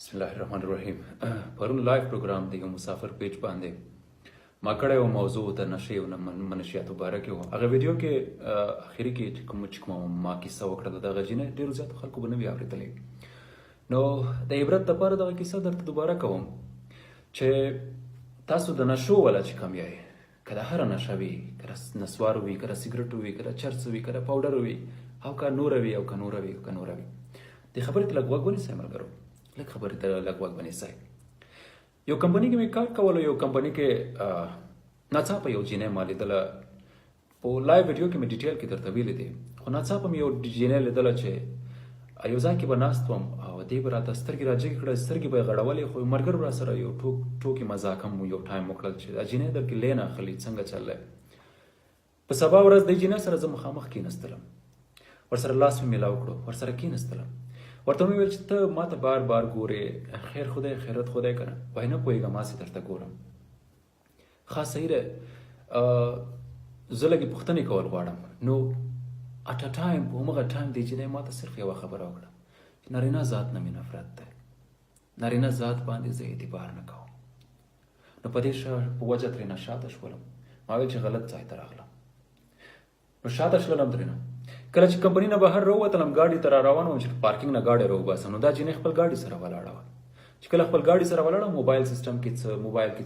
بسم الله الرحمن الرحیم. پرون لایف پروګرام دی مسافر پیج باندې ما کړه یو موضوع د نشې او منشیات مبارک و هغه ویډیو کې اخیری کې کوم ما کیسه وکړه دغه جنې ډیر زیات خلکو بنوي اوریدلې نو د عبرت لپاره دغه کیسه درته دوباره کوم چې تاسو د نشو ولا چې کم یې کله هر نشه وي کله نسوار وي کله سیګریټ وي کله چرس وي کله پاوډر وي او کا نور وي او کا نور وي او کا نور وي د خبرې ته لږ وګ ونیسئ ملګرو لږ خبرې ته لږ وګ ونیسئ یو کمپنی کې مې کار کولو یو کمپنی کې ناڅاپه یو جینۍ ما لیدله په لایو ویډیو کې مې ډیټیل کې درته ویلې دي خو ناڅاپه مې یو جینۍ لیدله چې یو ځای کې به ناست وم او دې به راته سترګې راجګې کړه سترګې به یې غړولې خو ملګرو راسره یو ټوکې مذاق هم یو ټایم وکړل چې دا جینۍ درکې لین اخلي څنګه چل دی په سبا ورځ دې جینۍ سره زه مخامخ کېنستلم ورسره لاس مې میلاو کړو ورسره کېنستلم ورته مې ویل چې ته ما ته بار بار ګورې خیر خدای خیرت خدای که نه وایي نه پوهېږم هسې درته ګورم ښه صحیح دی زه لږې پوښتنې کول غواړم نو اټ ا ټایم په همغه ټایم دې جینۍ ما ته صرف یوه خبره وکړه چې نارینه ذات نه مې نفرت دی نارینه ذات باندې زه اعتبار نه کوم نو په دې په وجه ترېنه شاته شولم ما ویل چې غلط ځای ته راغلم نو شاته شولم ترېنه کله چې کمپنۍ نه بهر راووتلم ګاډي ته را روان وم چې پارکینګ نه ګاډی راوباسم نو دا جینۍ خپل ګاډي سره ولاړه وه چې کله خپل ګاډي سره ولاړه موبایل سیسټم کې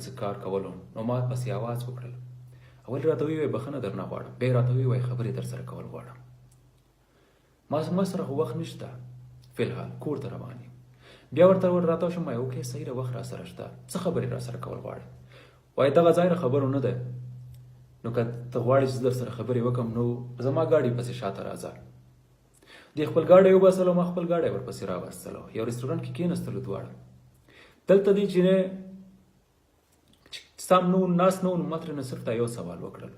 څه کار کولو نو ما پسې آواز وکړل اول راته ویې بخښنه درنه غواړم بیا یې راته ویې خبرې در سره کول غواړم ما سره خو وخت نشته فلحال کور ته روان یم بیا ورته راته شم وایي اوکې صحیح ده وخت را سره شته څه خبرې را سره کول غواړې وایي دغه ځای خبرو نه دی نو که ته غواړې چې در سره خبرې وکړم نو زما ګاډي پسې شاته راځه دې خپل ګاډی وباسلو ما خپل ګاډی ورپسې راوستلو یو رستورانټ کې کېنستلو دواړه دلته دې جینۍ سم نو ناست نو ما ترېنه صرف دا یو سوال وکړل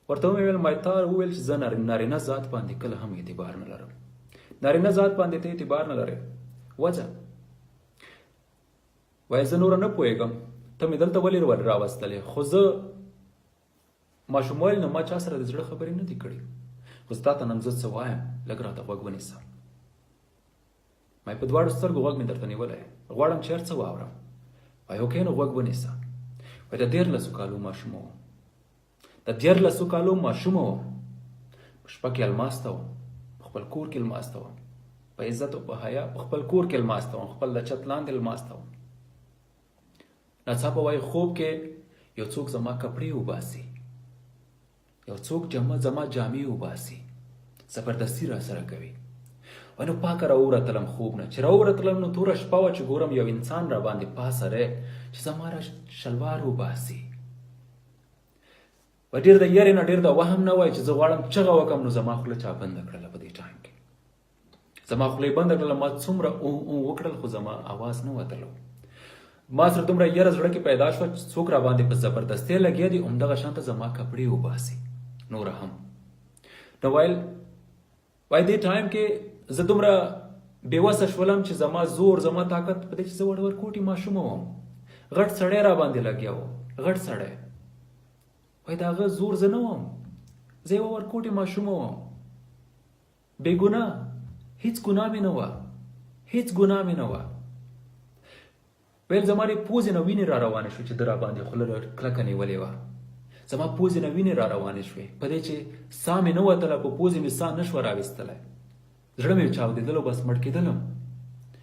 ورته مې ویل ما تا وویل چې زه نارینه ذات باندې کله هم اعتبار نه لرم نارینه ذات باندې ته اعتبار نه لرې وجه وایي زه نوره نه پوهېږم ته مې دلته ولې راوستلې خو زه ماشوموالي نه ما چا سره د زړه خبرې نه دي کړې خو ستا ته نن زه څه وایم لږ راته غوږ ونیسه ما په دواړو سترګو غوږ مې درته نیولی غواړم چې هر څه واورم وایي اوکې نو غوږ ونیسه وایي د 13 کالو ماشومه وم د 13 کالو ماشومه وم په شپه کې الماسته وم په خپل کور کې الماسته وم په عزت او په حیا په خپل کور کې الماسته وم خپل د چت لاندې الماسته وم ناڅاپه وایي خوب کې یو څوک زما کپړې وباسي یو څوک زما جامې وباسي زبردستي را سره کوي وایي نو پاکه راووتلم خوب نه چې راووتلم نو توره شپه وه چې ګورم یو انسان را باندې پاسه دی چې زما را شلوار وباسي و ډېر د یارې نه ډېر د وهم نه وای چې زه غواړم چغه وکړم نو زما خوله چا بنده کړله په دې ټایم کې زما خوله یې بنده کړله ما څومره وکړل خو زما اواز نه وتلو ما سره دومره یره زړه کې پیدا شوه چې څوک را باندې په زبردستۍ لګیا دي همدغه شانته زما کپړې وباسي نوره هم نو وایي دې ټایم کې زه دومره بېوسه شولم چې زما زور زما طاقت په دې چې زه ورکوټي ماشومه وم غټ سړی را باندې لګیا و غټ سړی وایي د هغه زور زه نه وم زه یوه ورکوټې ماشومه وم بېګناه هېڅ ګناه مې نه وه هېڅ ګناه مې نه وه ویل زما دې پوزې نه وینې را روانې شوې چې ده را باندې خوله کلکه نیولې وه زما پوزې نه وینې را روانې شوې په دې چې ساه مې نه وتله په پوزې مې ساه نه شوه راویستلی زړه مې چاودېدلو بس مړ کېدلم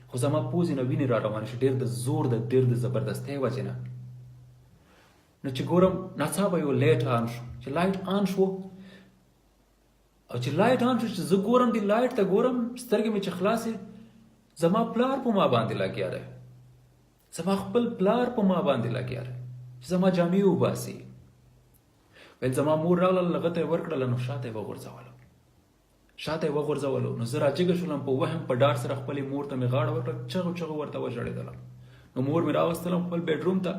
خو زما پوزې نه وینې را روانې شوې ډېر د زور ډېر د زبردستۍ وجې نه نو چې ګورم ناڅاپه یو لایټ آن شو چې لایټ آن شو او چې لایټ آن شو چې زه ګورم دې لایټ ته ګورم سترګې مې چې خلاصې زما پلار په ما باندې لګیا دی زما خپل پلار په ما باندې لګیا دی چې زما جامې وباسي ویل زما مور راغله هغه ته یې ورکړله نو شاته یې وغورځولو نو زه راجګه شولم په وهم په ډار سره خپلې مور ته مې غاړه ورکړه چغو ورته وژړېدلم نو مور مې راوستلم خپل بیډروم ته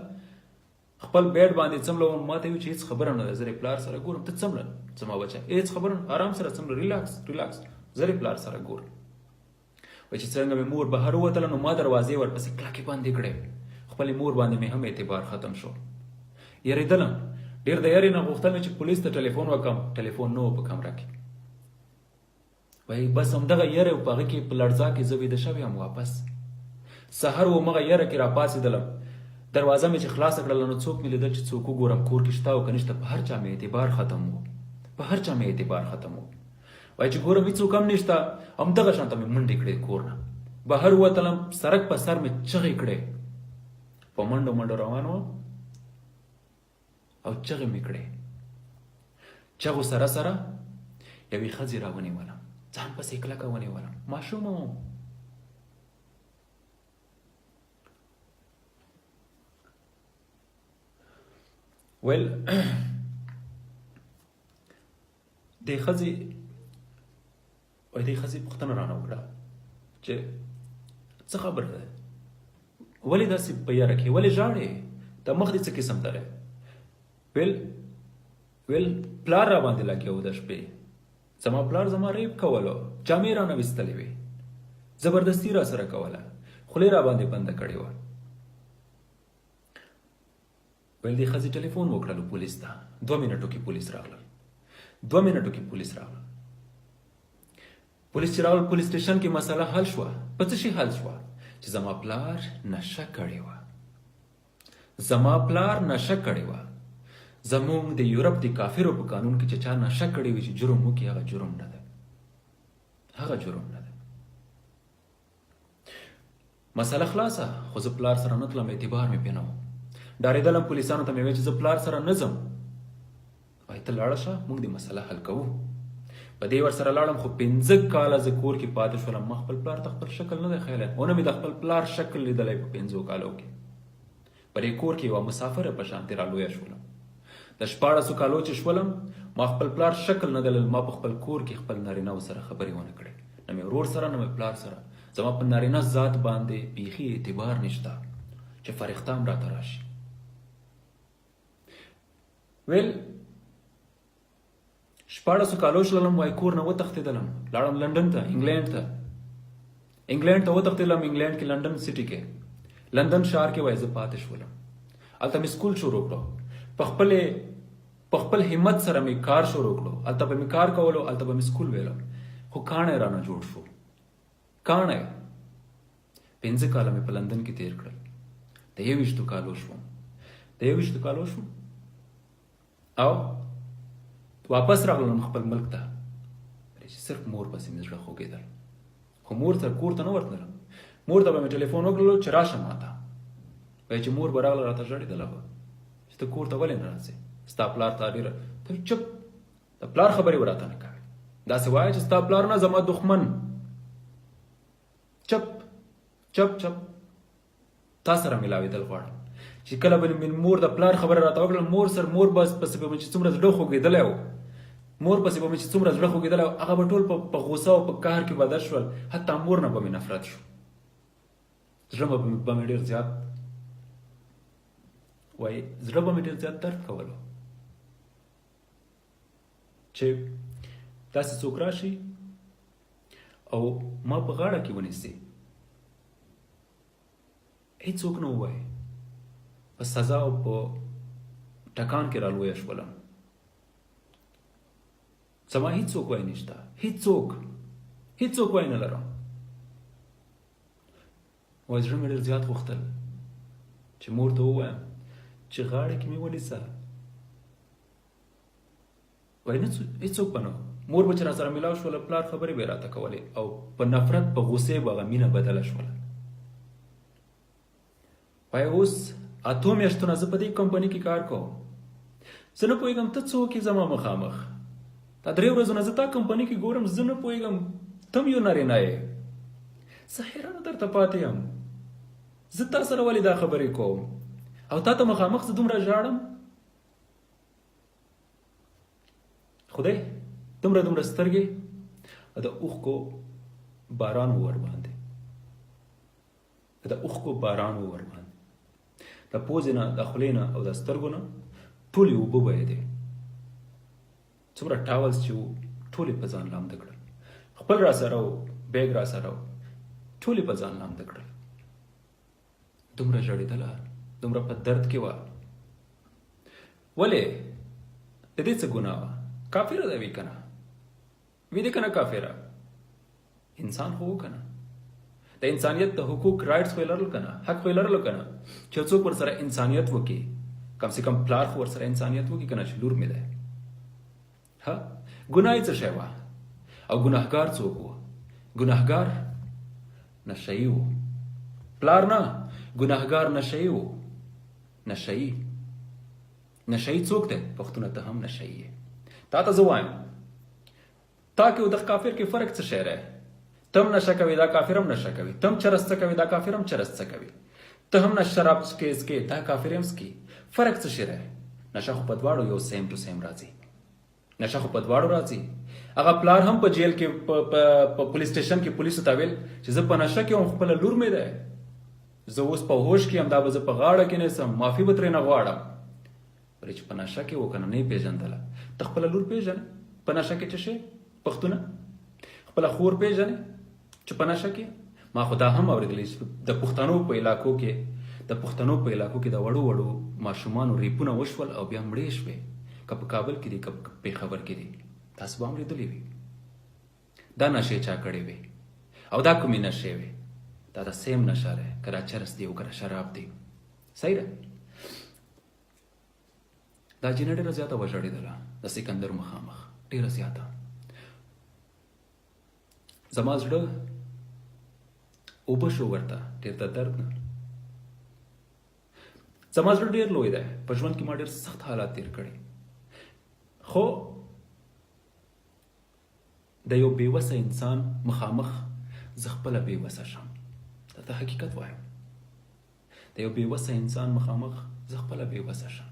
خپل بیډ باندې څملوم ما ته ویل چې هېڅ خبره نه ده زه پلار سره ګورم ته څمله زما بچه هېڅ خبره نه آرام سره څمله ریلاکس زه پلار سره ګورم وایي چې څرنګه مې مور بهر ووتله نو ما دروازې ورپسې کلکې بندې کړې خپلې مور باندې مې هم اعتبار ختم شو یېرېدلم ډېر د یارې نه غوښتل مې چې پولیس ته ټلیفون وکړم ټلیفون نه و په کمره کې وایي بس همدغه یره په هغه کې په لړزا کې زه ویده شوی یم واپس سحر و مغه یره کې را پاسېدلم، دروازه مې چې خلاصه کړله نو څوک مې لیدل چې څوک وګورم کور کې شته او که نشته. په هر چا مې اعتبار ختم و، په هر چا مې اعتبار ختم و. وایي چې ګورم هېڅوک هم نشته، همدغه شانته مې منډې کړې کور نه. بهر ووتلم، سړک په سر مې چغې کړې، په منډو منډو روان وم او چغې مې کړې. چغو سره سره یوې ښځې را ونیولم، ځان پسې کلکه ونیولم، ماشومه وم. ویل دې ښځې پوښتنه رانه وکړه چې څه خبره ده، ولې داسې په یاره کې، ولې ژاړې، دا مخ دې څه قسم دی؟ ویل پلار را باندې لګیا و د شپې، زما پلار زما ریپ کولو، جامې رانه ویستلې وې، زبردستي را سره کوله، خولې را باندې بنده کړې وه. ویل دې ښځې ټلیفون وکړلو پولیس ته، 2 منټو کې پولیس راغلل. پولیس چې راغلل پولیس سټیشن کې مسله حل شوه. په څه شي حل شوه؟ چې زما پلار نشه کړې وه، زمونږ د یورپ د کافرو په قانون کې چې چا نشه کړې وي چې جرم وکړي، هغه جرم نه ده. مسله خلاصه. خو زه پلار سره نه تلم، اعتبار مې پې نه و. ډارېدلم، پولیسانو ته مې ویل چې زه پلار سره نه ځم. وایي ته لاړه شه، موږ د مسله حل کوو. په دې ورسره لاړم، خو 5 کاله زه کور کې پاتې شولم. ما خپل پلار ته خپل شکل نه دی ښیلی، ونه مې د خپل پلار شکل لیدلی په 5 کالو کې. په دې کور کې یوه مسافره په شانتې رالویه شولم. د 14 کالو چې شولم، ما خپل پلار شکل نه دی لیدلی. ما په خپل کور کې خپل نارینهو سره خبرې ونه کړې، نه مې ورور سره نه مې پلار سره. زما په نارینه ذات باندې بیخي اعتبار نشته چې فرښتام راته راشي. ویل 14 کالو شلم، وای کور نه وتښتېدلم، لاړم لندن ته، انګلینډ ته وتښتېدلم. انګلینډ کې لندن سټي کې، لندن ښار کې وای زه پاتې شولم. هلته مې سکول شروع کړو، په خپل همت سره مې کار شروع کړو. هلته به مې کار کولو، هلته به مې سکول ویلو، خو کاڼی رانه جوړ شو. 5 کاله مې په لندن کې تیر کړل. د 21 کالو شوم او واپس راغلم خپل ملک ته. صرف مور پسې مې زړه خوږېدل، خو مور ته کور ته نه ورتلم. مور ته به مې ټلیفون وکړلو چې راشه ماته. وایي چې مور به راغله راته ژړېدله به چې ته کور ته ولې نه راځې، ستا پلار تا ډېره. ته چپ، د پلار خبرې به راته نه کوې، داسې وایه چې ستا پلار نه زما دښمن. چپ تا سره ملاوېدل غواړم. چې کله به مې مور د پلار خبره راته وکړل، مور بس پسې به مې چې څومره زړه خوږېدلی و، هغه به ټول په غوسه او په قهر کې بدل شول. حتی مور نه به مې نفرت شو، زړه به مې ډېر زیات درد کولو چې داسې څوک راشي او ما په غاړه کې ونیسي. هیڅوک نه ووایي، په سزا او په ټکان کې رالویه شولم. زما هیڅوک وای نشته، هیڅوک وای نه لرم. وای زړه مې ډېر زیات غوښتل چې مور ته ووایم چې غاړه کې مې ونیسه. وای نه هیڅوک به نه، مور به چې را سره میلاو شوله، پلار خبرې به یې راته کولې او په نفرت په غوسې به هغه مینه بدله شوله. وای اوس 8 میاشتونه زه په دې کمپنۍ کې کار کوم، زه نه پوهېږم ته څوک یې زما مخامخ. دا 3 ورځونه زه تا کمپنۍ کې ګورم، زه نه پوهېږم ته هم یو نارینه یې. زه حیرانه درته پاتې یم، زه تا سره ولې دا خبرې کوم او تا ته مخامخ زه دومره ژاړم. خدای دومره سترګې د اوښکو باران و ورباندې، د پوزې نه، د خولې نه او د سترګو نه ټولې اوبه بهېدې. څومره ټاولز چې وو ټولې په ځان لامده کړل، خپل را سره و، بیګ را سره و، ټولې په ځان لامده کړل. دومره ژړېدله، دومره په درد کې وه. ولې د دې څه ګناه وه؟ کافره ده وي که نه کافره، انسان خو و که نه. د انسانیت د حقوق رائټس خو لرل کنه، حق خو لرل کنه چې څوک پر سره انسانیت وکي، کم سے کم پلار خو ور سره انسانیت وکي کنه چې لور مې ده. ها ګناه څه شی وه او ګناهګار څوک و؟ ګناهګار نشئی و، پلار نه ګناهګار نشئی و. نشئی څوک دی؟ پښتونه ته هم نشئی یې. تا ته زه وایم تا کې او د کافر کې فرق څه شی دی؟ تم نشه کوي دا کافر هم نشه کوي، تم چرس څه کوي دا کافر هم چرس څه کوي، ته هم نشه شراب څکې دا کافر هم څکي. فرق څه شی دی؟ نشه خو په دواړو یو سیم ټو سیم راځي، نشه خو په دواړو راځي. هغه پلار هم په جیل کې په پولیس سټیشن کې پولیسو ته ویل چې زه په نشه کې هم خپله لور مې ده، زه اوس په هوش کې هم دا به زه په غاړه کې نیسم، معافي به ترې نه غواړم. پرې چې په نشه کې و که نه یې پېژندله. ته خپله لور پېژنې په نشه کې څه شی؟ پښتونه خپله خور پېژنې چې په نشه کې؟ ما خو دا هم اورېدلی چې د پښتنو په علاقو کې د وړو وړو ماشومانو ریپونه وشول او بیا مړې شوې، که په کابل کې دي که په پېښور کې دي. تاسو به هم لیدلې وي. دا نشې چا کړې وې او دا کومې نشې وې؟ دا د سیم نشه دی، که دا چرس دی او که دا شراب دی. صحیح ده. دا جینه ډېره زیاته وژړېدله د سکندر مخامخ، ډېره زیاته. زما زړه اوبه شو ورته، ډېر د درد نه. زما زړه ډېر لوی دی، په ژوند کې ما ډېر سخت حالات تېر کړي، خو د یو بېوسه انسان مخامخ زه خپله بېوسه شم. دا حقیقت وایم. د یو بېوسه انسان مخامخ زه خپله بېوسه شم.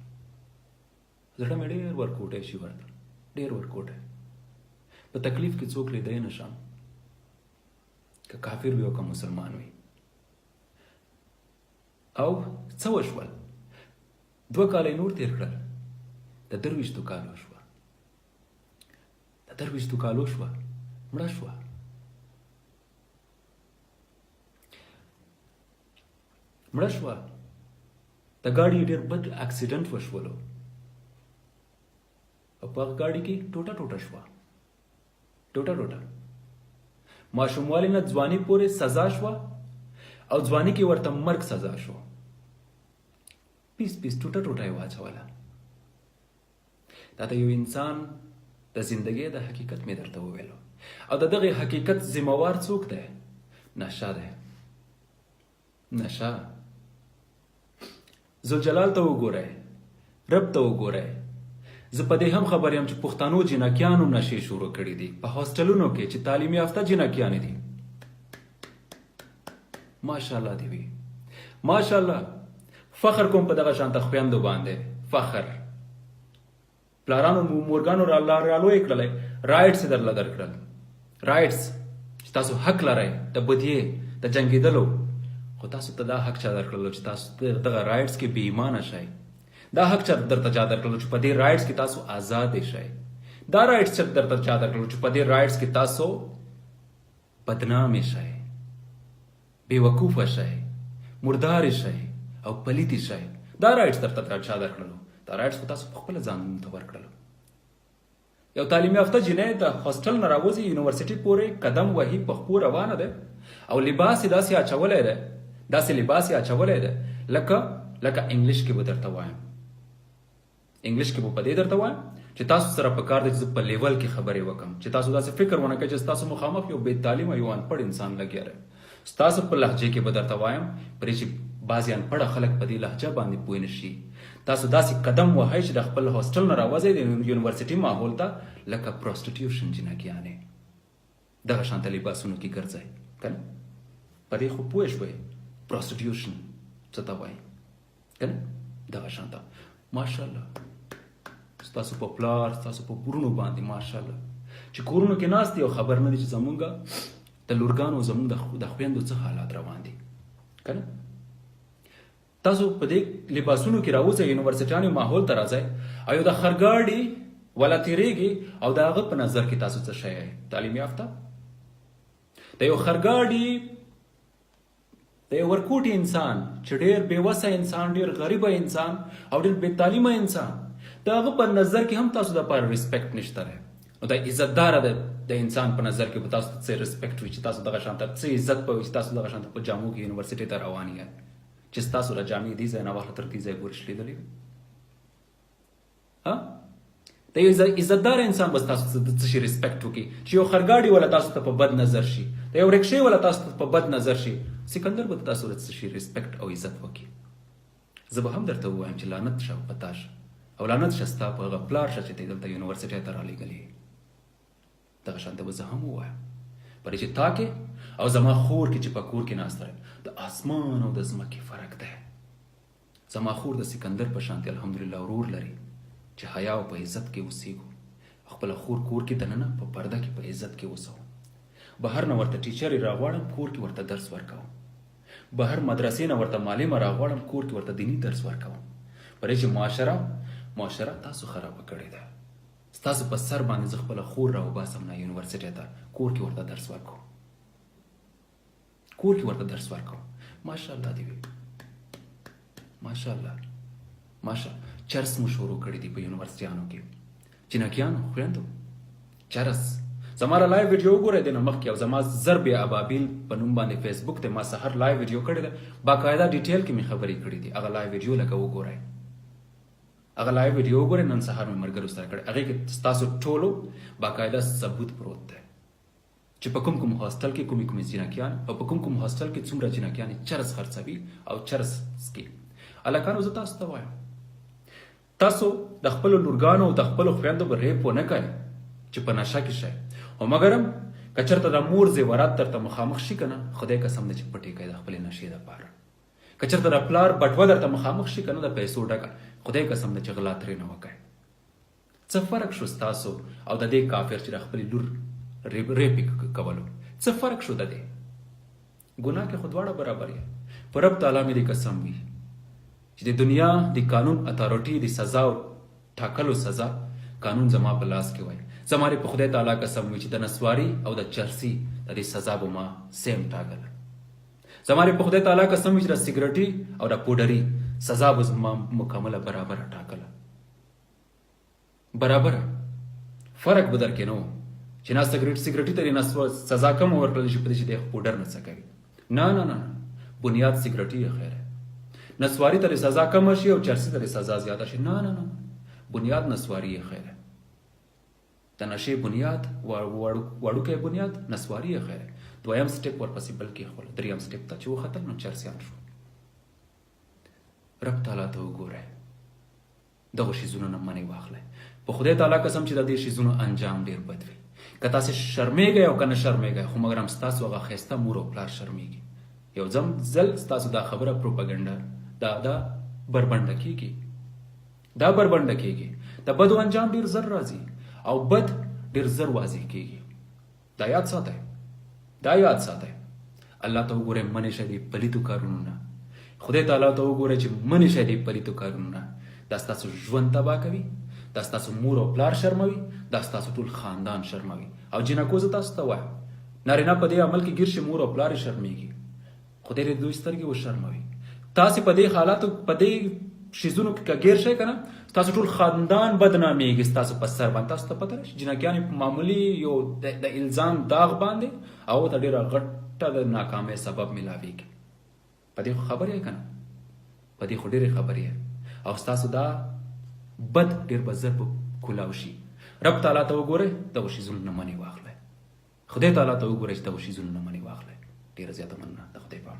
زړه مې ډېر ورکوټی شي ورته، ډېر ورکوټی. په تکلیف کې څوک لیدی نه شم، که کافر وي او که مسلمان وي. او څه وشول؟ 2 کاله نور تېر کړل، د 23 کالو شوه، د 23 کالو شوه، مړه شوه. د ګاډي ډېر بد اکسیډنټ وشولو او په هغه ګاډي کې ټوټه شوه، ټوټه. ماشوموالي نه ځواني پورې سزا شوه او ځواني کې ورته مرګ سزا شو. پیس ټوټه یې واچوله. دا د یو انسان د زندګۍ د حقیقت مې درته وویلو. او د دغه حقیقت ذمہوار څوک دی؟ نشه دی، نشه. ذوالجلال ته وګورئ، رب ته وګورئ. زه په دې هم خبر یم چې پښتنو جنکیانو نشې شروع کړي دي په هاسټلونو کې چې تعلیم یافته جنکیانې دي. ماشاءالله دی وي، ماشاءالله. فخر کوم په دغه شانته خویندو باندې، فخر. پلارانو مورګانو رالوی کړلی، رایټس یې درله درکړل، رایټس چې تاسو حق لرئ د بدیې د جنګېدلو، خو تاسو ته دا حق چا درکړلو چې تاسو دغه رایټس کې بې ایمانه شئ؟ دا حق چا درته چا درکړلو چې په دې رایټس کې تاسو آزاد شئ؟ دا رایټس چا درته چا درکړلو چې په دې رایټس کې تاسو بدنام شئ، بې وقوفه شئ، مردار شئ او پلیتی شئ؟ دا رایټس درته چا درکړلو؟ دا رایټس خو تاسو په خپله ځانونو ته ورکړلو. یو تعلیم یافته جنۍ د هاسټل نه راوځي، یونیورسټي پورې قدم وهي، په خپو روانه ده او لباس یې داسې اچولی دی، داسې لباس یې اچولی دی لکه انګلیش کې به درته وایم، انګلیش کې به په دې درته وایم چې تاسو سره په کار دی چې زه په لیول کې خبرې وکړم، چې تاسو داسې فکر ونه کړئ چې ستاسو مخامخ یو بې تعلیمه یو انپړ انسان لګیا دی. ستاسو په لهجې کې به درته وایم پرې چې بعضې انپړه خلک په دې لهجه باندې پوه نه شي. تاسو داسې قدم وهئ چې د خپل هاسټل نه راوځئ د یونیورسټي ماحول ته لکه پروسټیټیوشن جنکیانې، دغه شانته لباسونو کې ګرځئ که نه؟ په دې خو پوه شوئ پروسټیټیوشن څه ته وایي که نه؟ دغه شانته. ماشاءالله ستاسو په پلار، ستاسو په ورونو باندې ماشاءالله چې کورونو کې ناست دي او خبر نه دي چې زمونږ د لورګانو زمونږ د خویندو څه حالات روان دي که نه؟ تاسو په دې لباسونو کې راوځئ، یونیورسټیانو ماحول ته راځئ او یو د خرګاډي ولا تیریږي او د هغه په نظر کې تاسو څه شی یې؟ تعلیم یافته. د یو خرګاډي د یو ورکوټي انسان چې ډېر بېوسه انسان، ډېر غریبه انسان او ډېر بې تعلیمه انسان، د هغه په نظر کې هم تاسو دپاره ریسپیکټ نشته دی. او د عزتدار د انسان په نظر کې به تاسو ته څه ریسپیکټ وي چې تاسو دغه شانته څه عزت به وي چې تاسو دغه شانته په جامو کې یونیورسيټي ته روان یاست چې ستاسو له جامې دې ځای نه واخله تر دې ځای پورې شلېدلې وي. د یو عزتدار انسان به تاسو ته څه شي ریسپیکټ وکړي چې یو خرګاډي والا تاسو ته په بد نظر شي، د یو رکشې والا تاسو ته په بد نظر شي، سکندر به تاسو ته څه شي ریسپیکټ او عزت وکړي. زه به هم درته ووایم چې لعنت شه په تا شه او لعنت شه ستا په هغه پلار شه چې ته دلته یونیورسيټي ته رالېږلې. دغه شانته به زه هم ووایم پرې چې تا کې او زما خور کې چې په کور کې ناسته د اسمان او د ځمکې فرق دی. زما خور د سکندر په شانتي الحمدلله ورور لري چې حیا او په عزت کې اوسېږو. خپل خور کور کې دننه په پرده کې په عزت کې اوسو. بهر نه ورته ټیچر راغواړم کور کې ورته درس ورکوم. بهر مدرسې نه ورته معلم راغواړم کور کې ورته دینی درس ورکوم. پرې چې معاشره تاسو خراب کړی ده. ستاسو په سر باندې زه خپل خور راوباسم نه یونیورسيټي ته کور کې ورته درس ورکوم. کور کې ورته درس ورکوم. ماشاءالله دی وی ماشاءالله چرس مو شروع کړی دی په یونیورسيټیانو کې. جنکیانو خویندو چرس زماره لایو ویډیو وګورئ د مخ کې او زما ضرب ابابیل په نوم باندې فیسبوک ته ما سحر لایو ویډیو کړی دی باقاعده ډیټیل کې می خبرې کړې دي. هغه لایو ویډیو لکه وګورئ هغه لایو ویډیو وګورئ نن سحر مې مرګرو سره کړی. هغه کې تاسو ټولو باقاعده ثبوت پروت دی چې په کوم هاستل کې کومې جنکیان او په کوم هاستل کې څومره جنکیان چرس خرڅوي او چرس سکي. الکانو زه تاسو ته وایم تاسو د خپل لورګانو او د خپل خويندو به ریپ ونه کوي چې په نشه کې شي او مګرم کچرته د مور زیورات درته مخامخ شي کنه خدای قسم دې چې پټي کوي د خپل نشي د پاره. کچرته د پلار بټوه درته مخامخ شي کنه د پیسو ډکه خدای قسم دې چې غلا ترې نه وکړي. څه فرق شو تاسو او د دې کافر چې د خپل لور ریپ کولو څه فرق شو د دې ګناه کې خودواړه برابر یې. پر رب تعالی مې دې قسم وي چې د دنیا د قانون اتھارټي د سزا او ټاکلو سزا قانون زما په لاس کې وای. زماره په خدای تعالی قسم وي چې د نسواري او د چرسي د سزا به ما سیم ټاکل. زماره په خدای تعالی قسم وي چې د سیګریټي او د پودري سزا به ما مکمله برابر ټاکل. برابر فرق بدر کې نو چې نه سیګریټي ته نه سزا کم ورکړل شي په دې چې د پودر نه سکوي. نه بنیاد سیګریټي خیره. نسواری ته سزا کم شي او چرسی ته سزا زیاته شي. نه بنیاد نسواری خیره. د نشي بنیاد وړوکې بنیاد نسواری خیره. دویم سټیپ ورپسې بل کې خپل دریم سټیپ ته چې وختل نو چرسیان شو. رب تعالی ته وګوره دغه شیزونه نه منی واخله. په خدای تعالی قسم چې د دې شیزونو انجام ډیر بد وي. که تاسو شرمېږئ او کنه شرمېږئ خو مګر هم تاسو هغه خسته مور او پلار شرمېږي. یو ځل تاسو دا خبره پروپاګاندا دا بربنډه کیږي. د بدو انجام ډیر زر راځي او بد ډیر زر واضح کیږي. دا یاد ساتئ. الله ته وګوره منی شه دی پلیتو کارونو نه. خدای تعالی ته وګوره چې منی شه دی پلیتو کارونو نه. دا تاسو ژوند تباہ کوي. دا تاسو مور او پلار شرموي. دا تاسو ټول خاندان شرموي. او جنکو زه تاسو ته وایم نارینه په دې عمل کې ګیر شي مور او پلار شرمېږي. خدای دې دوی سترګې وشرموي. تاسو په دې حالاتو په دې شیزونو کې کګیر شي کنه تاسو ټول خاندان بدناميږي. تاسو په سر باندې تاسو ته پته راشي جنکیان معمولی یو د الزام داغ باندې او د ډیره غټه د ناکامۍ سبب ملاويږي. په دې خبرې کنه په دې خډيره خبرې او تاسو دا بد ډیر بزر په کولاو شي. رب تعالی ته وګوره د شیزونو نه منی واخله. خدای تعالی ته وګوره چې د شیزونو نه منی واخله. ډیر زیاته مننه د خدای په